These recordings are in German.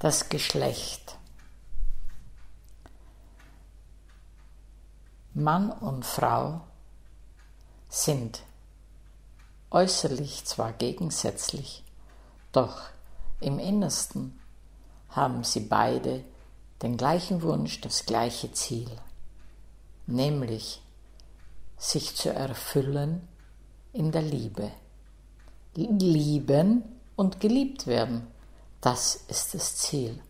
Das Geschlecht. Mann und Frau sind äußerlich zwar gegensätzlich, doch im Innersten haben sie beide den gleichen Wunsch, das gleiche Ziel, nämlich sich zu erfüllen in der Liebe. Lieben und geliebt werden, das ist das Ziel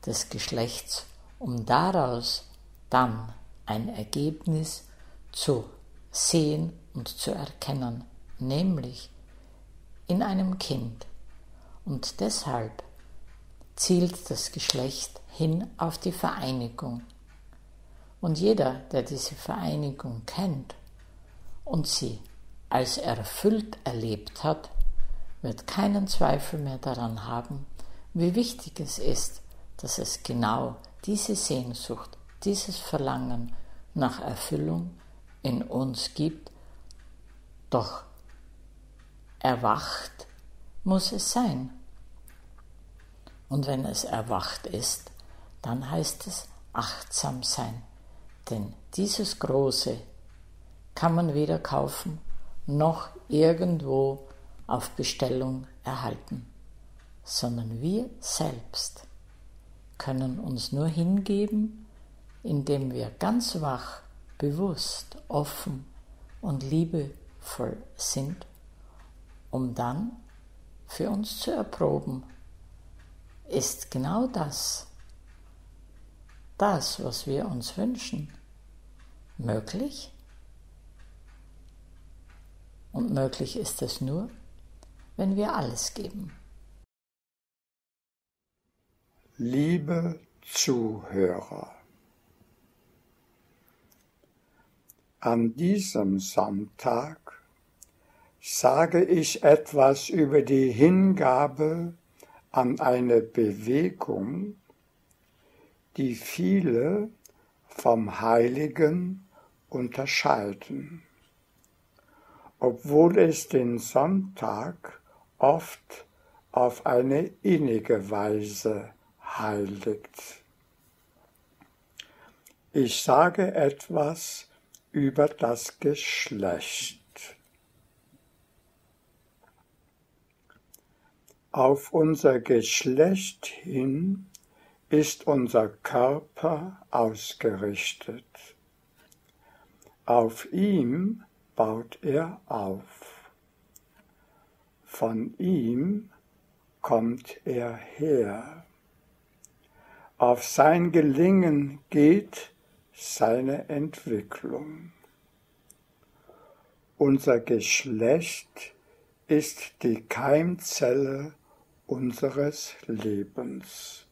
des Geschlechts, um daraus dann ein Ergebnis zu sehen und zu erkennen, nämlich in einem Kind. Und deshalb zielt das Geschlecht hin auf die Vereinigung. Und jeder, der diese Vereinigung kennt und sie als erfüllt erlebt hat, wird keinen Zweifel mehr daran haben, wie wichtig es ist, dass es genau diese Sehnsucht, dieses Verlangen nach Erfüllung in uns gibt, doch erwacht muss es sein. Und wenn es erwacht ist, dann heißt es achtsam sein, denn dieses Große kann man weder kaufen noch irgendwo auf Bestellung erhalten, sondern wir selbst können uns nur hingeben, indem wir ganz wach, bewusst, offen und liebevoll sind, um dann für uns zu erproben, ist genau das, was wir uns wünschen, möglich? Und möglich ist es nur, wenn wir alles geben. Liebe Zuhörer, an diesem Sonntag sage ich etwas über die Hingabe an eine Bewegung, die viele vom Heiligen unterscheiden, obwohl es den Sonntag oft auf eine innige Weise heiligt. Ich sage etwas über das Geschlecht. Auf unser Geschlecht hin ist unser Körper ausgerichtet. Auf ihm baut er auf. Von ihm kommt er her. Auf sein Gelingen geht seine Entwicklung. Unser Geschlecht ist die Keimzelle unseres Lebens.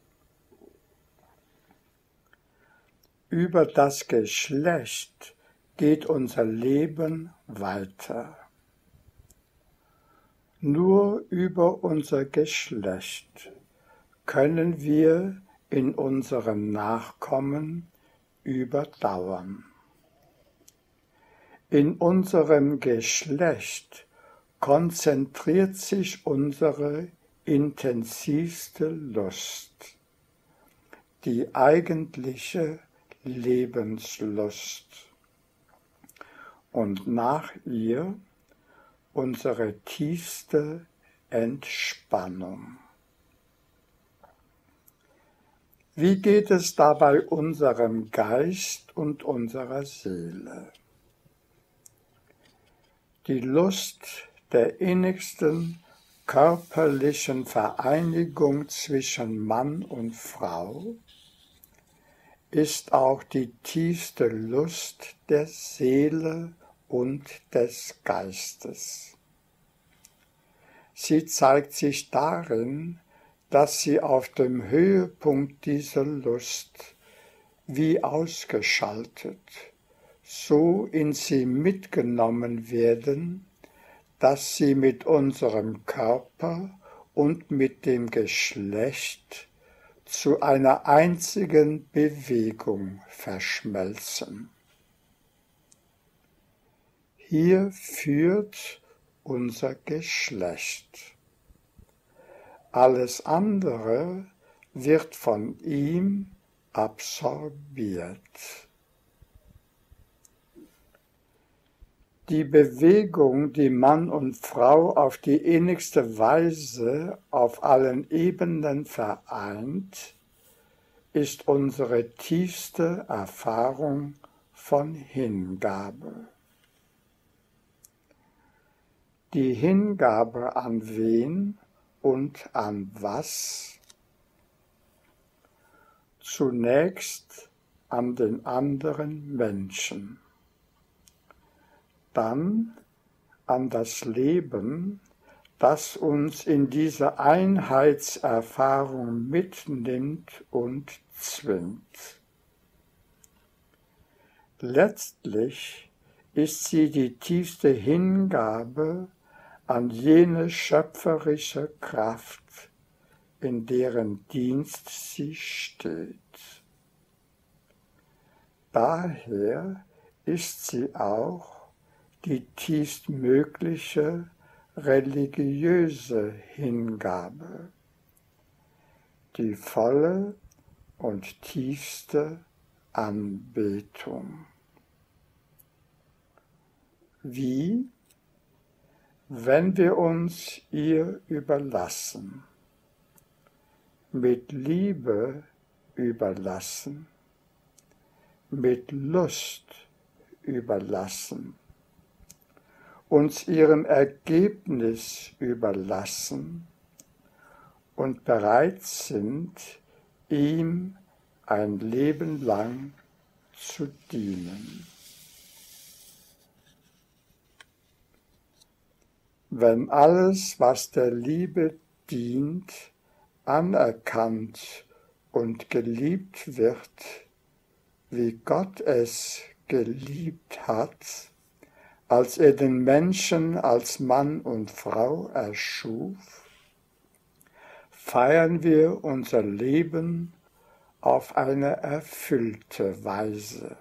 Über das Geschlecht geht unser Leben weiter. Nur über unser Geschlecht können wir in unseren Nachkommen überdauern. In unserem Geschlecht konzentriert sich unsere intensivste Lust, die eigentliche Lebenslust, und nach ihr unsere tiefste Entspannung. Wie geht es dabei unserem Geist und unserer Seele? Die Lust der innigsten körperlichen Vereinigung zwischen Mann und Frau ist auch die tiefste Lust der Seele und des Geistes. Sie zeigt sich darin, dass sie auf dem Höhepunkt dieser Lust wie ausgeschaltet, so in sie mitgenommen werden, dass sie mit unserem Körper und mit dem Geschlecht zu einer einzigen Bewegung verschmelzen. Hier führt unser Geschlecht. Alles andere wird von ihm absorbiert. Die Bewegung, die Mann und Frau auf die innigste Weise auf allen Ebenen vereint, ist unsere tiefste Erfahrung von Hingabe. Die Hingabe an wen und an was? Zunächst an den anderen Menschen, dann an das Leben, das uns in diese Einheitserfahrung mitnimmt und zwingt. Letztlich ist sie die tiefste Hingabe an jene schöpferische Kraft, in deren Dienst sie steht. Daher ist sie auch die tiefstmögliche religiöse Hingabe, die volle und tiefste Anbetung. Wie? Wenn wir uns ihr überlassen, mit Liebe überlassen, mit Lust überlassen, uns ihrem Ergebnis überlassen und bereit sind, ihm ein Leben lang zu dienen. Wenn alles, was der Liebe dient, anerkannt und geliebt wird, wie Gott es geliebt hat, als er den Menschen als Mann und Frau erschuf, feiern wir unser Leben auf eine erfüllte Weise.